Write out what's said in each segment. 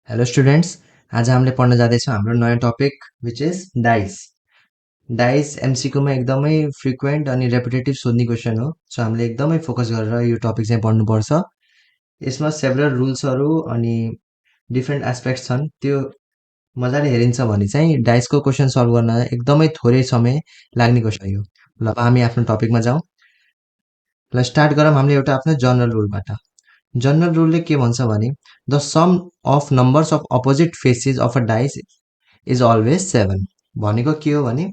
Hello students, आज हामीले पढ्न जाँदैछौँ हाम्रो नयाँ topic which is dice. Dice एमसिक्यूमा एकदमै फ्रिक्वेन्ट अनि रेपिटेटिभ सोध्ने क्वेसन हो। सो हामीले एकदमै फोकस गरेर यो टपिक चाहिँ पढ्नुपर्छ। यसमा सेभरल रुल्सहरू अनि डिफ्रेन्ट एस्पेक्ट्स छन्, त्यो मजाले हेरिन्छ भने चाहिँ डाइसको क्वेसन सल्भ गर्न एकदमै थोरै समय लाग्ने क्वेसन हो। ल अब हामी आफ्नो टपिकमा जाउँ। ल स्टार्ट गरौँ हामीले एउटा आफ्नो जनरल रुलबाट। जनरल रुलले के भन्छ भने the sum of numbers of opposite faces of a dice is always 7 भनेको के हो भने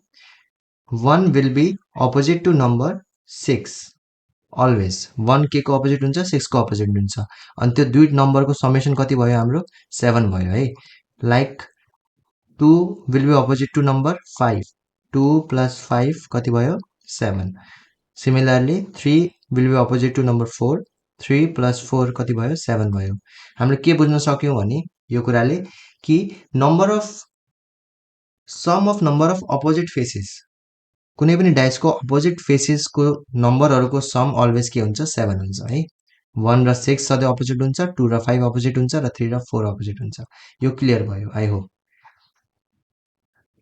1 will be opposite to number 6 always. 1 के को अपोजिट हुन्छ 6 को अपोजिट हुन्छ अनि त्यो दुई नम्बरको समेसन कति भयो हाम्रो 7 भयो है। Like 2 will be opposite to number 5, 2 plus 5 कति भयो 7। Similarly 3 will be opposite to number 4, 3 plus 4 कति भयो 7 भयो। हामीले के बुझ्न सक्यौँ भने यो कुराले कि sum of number of opposite faces, कुनै पनि डाइसको अपोजिट फेसेसको नम्बरहरूको सम अलवेज के हुन्छ 7 हुन्छ है। 1 र 6 सधैँ अपोजिट हुन्छ, 2 र 5 अपोजिट हुन्छ र 3 र 4 अपोजिट हुन्छ। यो क्लियर भयो आई होप।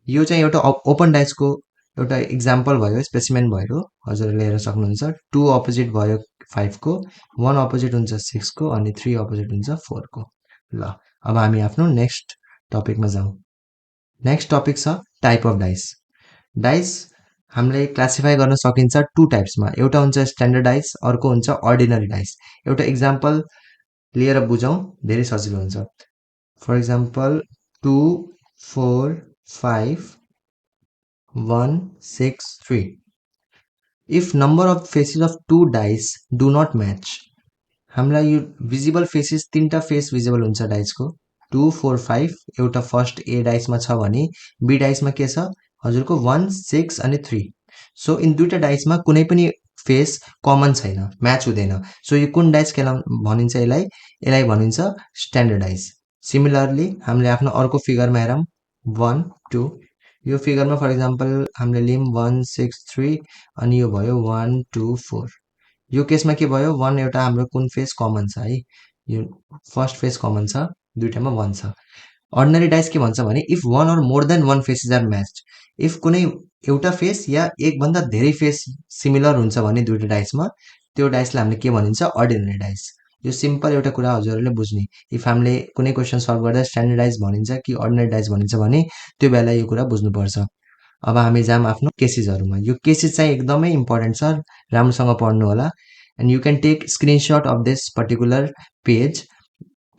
यो चाहिँ एउटा ओपन डाइसको एउटा इक्जाम्पल भयो, स्पेसिमेन भयो, हजुरले हेर्न सक्नुहुन्छ। 2 अपोजिट भयो 5 को, 1 अपोजिट हुन्छ 6 को अनि 3 अपोजिट हुन्छ 4 को। ल अब हामी आफ्नो नेक्स्ट टपिकमा जाउँ। नेक्स्ट टपिक छ टाइप अफ डाइस। डाइस हामीले क्लासिफाई गर्न सकिन्छ टु टाइप्समा, एउटा हुन्छ स्ट्यान्डर्ड डाइस, अर्को हुन्छ अर्डिनरी डाइस। एउटा इक्जाम्पल लिएर बुझौँ, धेरै सजिलो हुन्छ। For example 2 4 5 1 6 3। If number of faces of two dice do not match, हामीलाई यो भिजिबल फेसेस तीनटा फेस भिजिबल हुन्छ डाइसको। 2 4 5 एउटा फर्स्ट ए डाइसमा छ भने बी डाइसमा के छ हजुरको 1 6 अनि 3। सो इन दुईटा डाइसमा कुनै पनि फेस कमन छैन, म्याच हुँदैन। सो यो कुन डाइस भनिन्छ यसलाई भनिन्छ स्ट्यान्डर्ड डाइस। सिमिलरली हामीले आफ्नो अर्को फिगरमा हेरौँ 1 2। यो फिगरमा फर इक्जाम्पल हामीले लियौँ 1 6 3 अनि यो भयो 1 2 4। यो केसमा के भयो 1 एउटा हाम्रो कुन फेस कमन छ है, यो फर्स्ट फेस कमन छ, दुईटामा 1 छ। अर्डिनरी डाइस के भन्छ भने if 1 or more than 1 faces are matched, if कुनै एउटा फेस या एकभन्दा धेरै फेस सिमिलर हुन्छ भने दुईटा डाइसमा, त्यो डाइसलाई हामीले के भनिन्छ अर्डिनरी डाइस। यो सिम्पल एउटा कुरा हजुरहरूले बुझ्ने, इफ हामीले कुनै क्वेसन सल्भ गर्दा स्ट्यान्डर्ड डाइस भनिन्छ कि अर्डिनरी डाइस भनिन्छ भने त्यो बेला यो कुरा बुझ्नुपर्छ। अब हामी जाऊँ आफ्नो केसेसहरूमा। यो केसेस चाहिँ एकदमै इम्पोर्टेन्ट छ, राम्रोसँग पढ्नु होला। And you can take screenshot of this particular page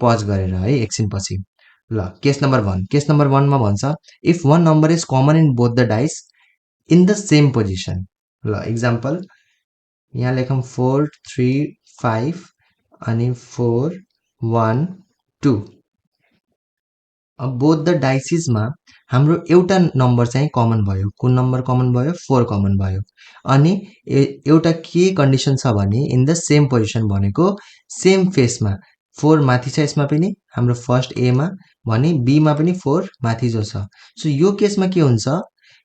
pause गरेर है एकछिनपछि। ल केस नम्बर 1। केस नम्बर 1 मा भन्छ if one number is common in both the dice in the same position। ल इक्जाम्पल यहाँ लेखौँ 4 3 5 अनि 4 1 2। अब बोथ द डाइसिसमा हाम्रो एउटा नम्बर चाहिँ कमन भयो। कुन नम्बर कमन भयो 4 कमन भयो। अनि एउटा के कन्डिसन छ भने इन द सेम पोजिसन भनेको सेम फेसमा 4 माथि छ, यसमा पनि हाम्रो फर्स्ट एमा भने बीमा पनि 4 माथि जो छ। सो यो केसमा के हुन्छ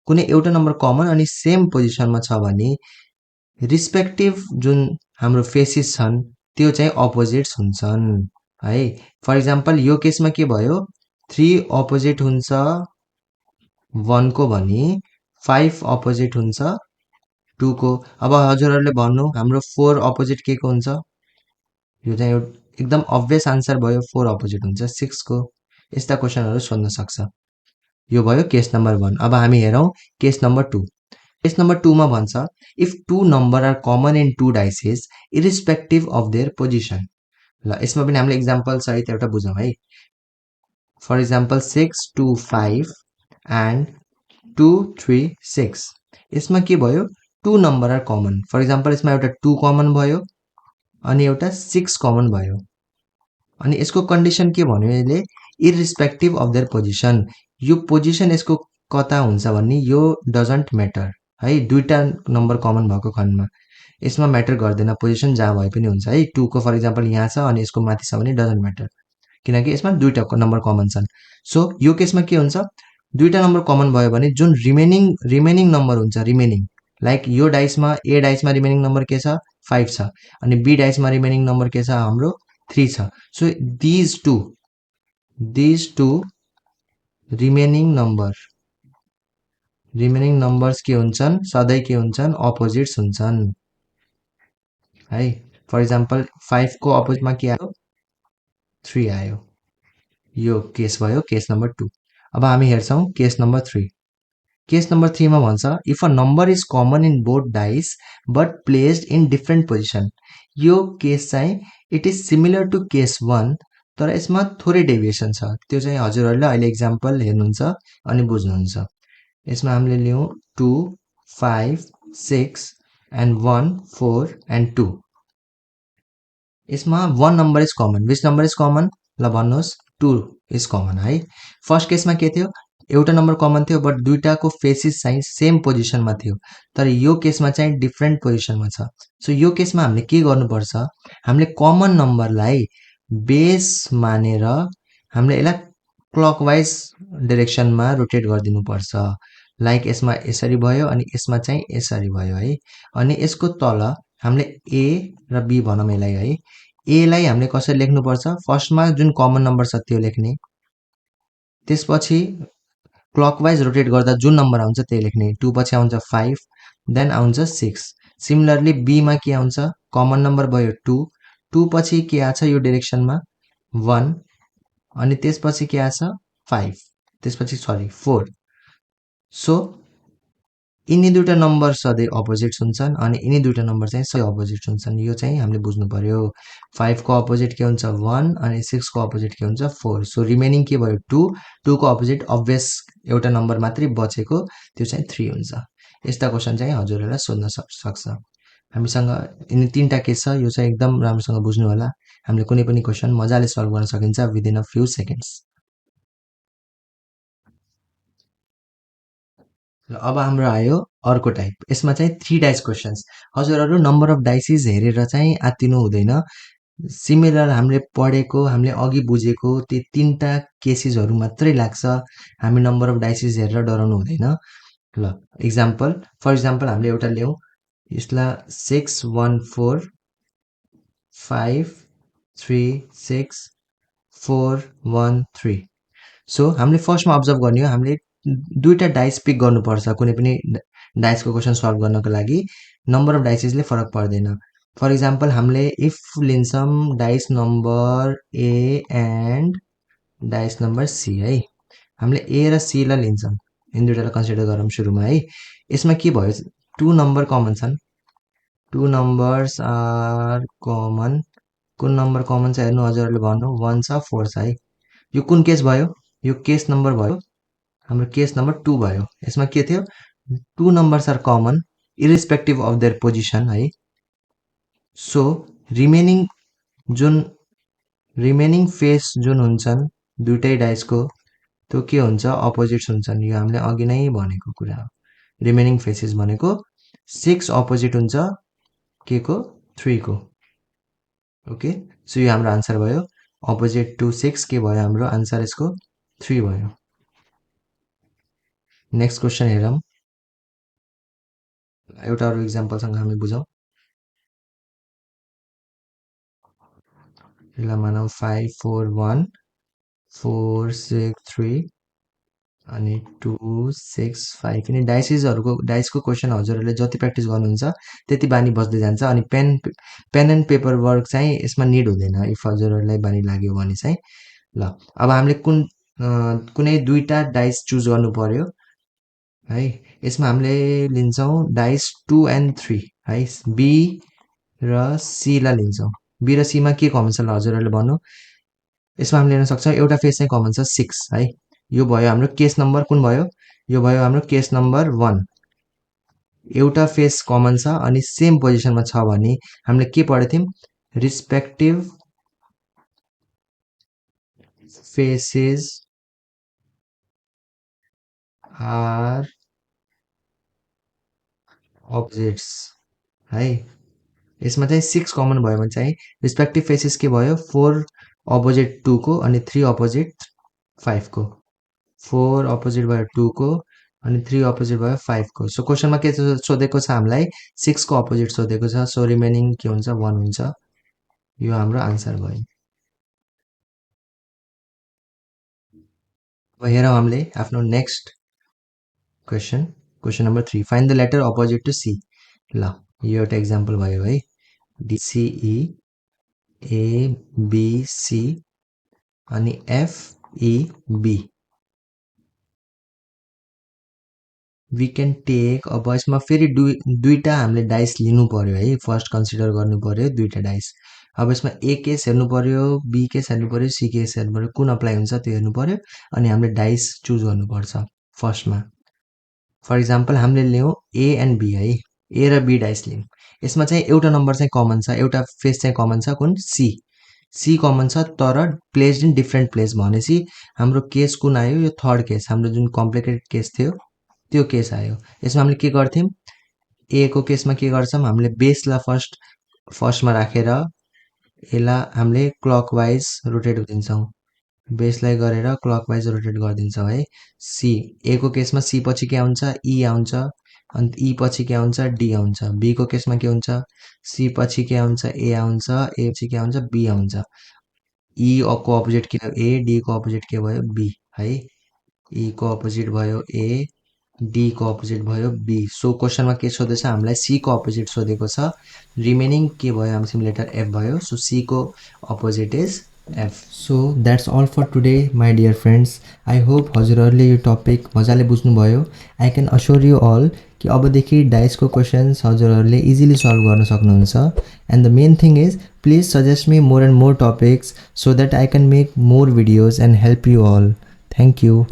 कुनै एउटा नम्बर कमन अनि सेम पोजिसनमा छ भने रिस्पेक्टिभ जुन हाम्रो फेसेस छन् त्यो चाहिँ अपोजिट्स हुन्छन् है। फर इक्जाम्पल यो केसमा के भयो 3 अपोजिट हुन्छ 1 को भने 5 अपोजिट हुन्छ 2 को। अब हजुरहरूले भन्नु हाम्रो 4 अपोजिट के को हुन्छ, यो चाहिँ एकदम अभियस आन्सर भयो 4 अपोजिट हुन्छ 6 को। यस्ता क्वेसनहरू सोध्न सक्छ। यो भयो केस नम्बर 1। अब हामी हेरौँ केस नम्बर 2। केस नम्बर 2 मा भन्छ if two number are common in two dices irrespective of their position. ल यसमा पनि हामीले इक्जाम्पल सहित एउटा बुझौँ है। For example 6 2 5 and 2 3 6। यसमा के भयो 2 number are common. For example यसमा एउटा 2 कमन भयो अनि एउटा 6 कमन भयो। अनि यसको कन्डिसन के भन्यो यसले इरिस्पेक्टिभ अफ देयर पोजिसन। यो पोजिसन यसको कता हुन्छ भन्ने यो डजन्ट म्याटर है। दुईटा नम्बर कमन भएको खण्डमा यसमा म्याटर गर्दैन, पोजिसन जहाँ भए पनि हुन्छ है। 2 को फर इक्जाम्पल यहाँ छ अनि यसको माथि छ भने डजन्ट म्याटर, किनकि यसमा दुईटा नम्बर कमन छन्। सो यो केसमा के हुन्छ दुईटा नम्बर कमन भयो भने जुन रिमेनिङ नम्बर हुन्छ, रिमेनिङ लाइक यो डाइसमा ए डाइसमा रिमेनिङ नम्बर के छ 5 छ अनि बी डाइसमा रिमेनिङ नम्बर के छ हाम्रो 3 छ। So these two these two remaining numbers के हुन्छन् सधैँ के हुन्छन् अपोजिट्स हुन्छन् है फर इक्जाम्पल 5 को अपोजिटमा के आयो 3 आयो यो केस भयो केस नम्बर 2 अब हामी हेर्छौँ केस नम्बर 3 केस नम्बर 3 मा भन्छ if a number is common in both dice but placed in different position यो केस चाहिँ it is similar to case 1 तर यसमा थोरै डेभिएसन छ त्यो चाहिँ हजुरहरूले अहिले इक्जाम्पल हेर्नुहुन्छ अनि बुझ्नुहुन्छ यसमा हामीले लियौँ 2 5 6 एन्ड 1 4 एन्ड 2 यसमा 1 number is common which number is common ल भन्नुहोस् 2 इज कमन है फर्स्ट केसमा के थियो एउटा नम्बर कमन थियो बट दुईटाको फेसिस चाहिँ सेम पोजिसनमा थियो तर यो केसमा चाहिँ डिफ्रेन्ट पोजिसनमा छ सो यो केसमा हामीले के गर्नुपर्छ हामीले कमन नम्बरलाई बेस मानेर हामीले यसलाई क्लकवाइज डिरेक्सनमा रोटेट गरिदिनुपर्छ लाइक यसमा यसरी भयो अनि यसमा चाहिँ यसरी भयो है अनि यसको तल हामीले ए र बी भनौँ यसलाई है एलाई हामीले कसरी लेख्नुपर्छ फर्स्टमा जुन कमन नम्बर छ त्यो लेख्ने त्यसपछि क्लकवाइज रोटेट गर्दा जुन नम्बर आउँछ त्यही लेख्ने 2 पछि आउँछ 5 देन आउँछ 6 सिमिलरली बीमा के आउँछ कमन नम्बर भयो 2 2 पछि के आछ यो डिरेक्सनमा 1 अनि त्यसपछि के आछ 5 त्यसपछि सरी 4 सो यिनी दुईटा नम्बर सधैँ अपोजिट्स हुन्छन् अनि यिनी दुईटा नम्बर चाहिँ सधैँ अपोजिट हुन्छन् यो चाहिँ हामीले बुझ्नु पर्यो 5 को अपोजिट के हुन्छ 1 अनि 6 को अपोजिट के हुन्छ 4 सो रिमेनिङ के भयो 2 2 को अपोजिट अभियस एउटा नम्बर मात्रै बचेको त्यो चाहिँ 3 हुन्छ यस्ता क्वेसन चाहिँ हजुरहरूलाई सोध्न सक्छ हामीसँग यिनी तीनटा केस छ यो चाहिँ एकदम राम्रोसँग बुझ्नु होला हामीले कुनै पनि क्वेसन मजाले सल्भ गर्न सकिन्छ विदिन अ फ्यु सेकेन्ड्स र अब हाम्रो आयो अर्को टाइप यसमा चाहिँ 3 डाइस क्वेसन्स हजुरहरू नम्बर अफ डाइसिस हेरेर चाहिँ आत्तिनु हुँदैन सिमिलर हामीले पढेको हामीले अघि बुझेको त्यो तीनटा केसेसहरू मात्रै लाग्छ हामी नम्बर अफ डाइसिस हेरेर डराउनु हुँदैन ल इक्जाम्पल फर इक्जाम्पल हामीले एउटा ल्याउँ यसलाई 6 1 4 5 3 6 4 1 3 सो हामीले फर्स्टमा अब्जर्भ गर्ने हो हामीले दुईटा डाइस पिक गर्नुपर्छ कुनै पनि डाइसको क्वेसन सल्भ गर्नको लागि नम्बर अफ डाइसेसले फरक पर्दैन फर इक्जाम्पल हामीले इफ लिन्छौँ dice number A and dice number C है हामीले ए र सीलाई लिन्छौँ यिनी दुइटालाई कन्सिडर गरौँ सुरुमा है यसमा के भयो 2 नम्बर कमन छन् 2 नम्बर्स आर कमन कुन नम्बर कमन छ हेर्नु हजुरहरूले भन्नु 1 छ 4 छ है यो कुन केस भयो यो केस नम्बर भयो हाम्रो केस नम्बर 2 भयो यसमा के थियो 2 numbers are common irrespective of their position है सो रिमेनिङ फेस जुन हुन्छन् दुइटै डाइसको त्यो के हुन्छ अपोजिट्स हुन्छन् यो हामीले अघि नै भनेको कुरा हो रिमेनिङ फेसेस भनेको 6 अपोजिट हुन्छ के को 3 को ओके सो यो हाम्रो आन्सर भयो अपोजिट टु 6 के भयो हाम्रो आन्सर यसको 3 भयो नेक्स्ट क्वेसन हेरौँ एउटा अरू इक्जाम्पलसँग हामी बुझौँ यसलाई मानौँ 5 4 1 4 6 3 अनि 2 6 5 यिनी डाइसको क्वेसन हजुरहरूले जति प्र्याक्टिस गर्नुहुन्छ त्यति बानी बस्दै जान्छ अनि पेन एन्ड पेपर वर्क चाहिँ यसमा निड हुँदैन इफ हजुरहरूलाई बानी लाग्यो भने चाहिँ ल अब हामीले कुनै दुईटा डाइस चुज गर्नु पर्यो है यसमा हामीले लिन्छौँ डाइस 2 एन्ड 3 है बी र सीलाई लिन्छौँ बी र सीमा के कमन छ ल हजुरहरूले भन्नु यसमा हामीले हेर्न सक्छौँ एउटा फेस चाहिँ कमन छ 6 है यो भयो हाम्रो केस नम्बर कुन भयो यो भयो हाम्रो केस नम्बर 1 एउटा फेस कमन छ अनि सेम पोजिसनमा छ भने हामीले के पढेको थियौँ रिस्पेक्टिभ फेसेस आर अपोजिट्स है यसमा चाहिँ 6 कमन भयो भने चाहिँ रिस्पेक्टिभ फेसेस के भयो 4 अपोजिट 2 को अनि 3 अपोजिट 5 को 4 अपोजिट भयो 2 को अनि 3 अपोजिट भयो 5 को सो क्वेसनमा के सोधेको छ हामीलाई 6 को अपोजिट सोधेको छ सो रिमेनिङ के हुन्छ 1 हुन्छ यो हाम्रो आन्सर भयो अब हेरौँ हामीले आफ्नो next question number 3 find the letter opposite to C. ल यो एउटा एक्जाम्पल भयो है। डिसिई एबिसी अनि एफइबी। वी क्यान टेक अब यसमा फेरि दुईटा हामीले डाइस लिनु पर्यो है। फर्स्ट कन्सिडर गर्नु पर्यो दुईटा डाइस। अब यसमा ए केस हेर्नु पर्यो, बी केस हेर्नु पर्यो, सी केस हेर्नु पर्यो, कुन अप्लाई हुन्छ त्यो हेर्नु पर्यो अनि हामीले डाइस चुज गर्नुपर्छ फर्स्टमा। फर इक्जाम्पल हामीले लियौँ ए एन्ड बी है। ए र बी डाइस लियौँ। यसमा चाहिँ एउटा नम्बर चाहिँ कमन छ, एउटा फेस चाहिँ कमन छ, कुन सी। सी कमन छ तर प्लेस्ड इन डिफ्रेन्ट प्लेस भनेपछि हाम्रो केस कुन आयो, यो थर्ड केस, हाम्रो जुन कम्प्लिकेटेड केस थियो त्यो केस आयो। यसमा हामीले के गर्थ्यौँ, ए को केसमा के गर्छौँ हामीले बेसलाई फर्स्टमा राखेर यसलाई हामीले क्लकवाइज रोटेट गरिदिन्छौँ। बेसलाई गरेर क्लकवाइज रोटेट गरिदिन्छौँ है। सी ए को केसमा सी पछि के आउँछ, ई आउँछ, अनि ई पछि के आउँछ, डी आउँछ। बी को केसमा के हुन्छ, सी पछि के आउँछ, ए आउँछ, ए पछि के आउँछ, बी आउँछ। ई को अपोजिट के भयो, ए, डी को अपोजिट के भयो, बी है। ई को अपोजिट भयो ए, डी को अपोजिट भयो बी। सो क्वेसनमा के सोधेछ हामीलाई, सी को अपोजिट सोधेको छ। रिमेनिङ के भयो, हाम्रो लेटर एफ भयो। सो सी को opposite is F. So that's all for today my dear friends. I hope हजुरहरूले यो टपिक मजाले बुझ्नुभयो। I can assure you all कि अबदेखि डाइसको क्वेसन्स हजुरहरूले इजिली सल्भ गर्न सक्नुहुन्छ। And the main thing is please suggest me more and more topics so that I can make more videos and help you all. Thank you.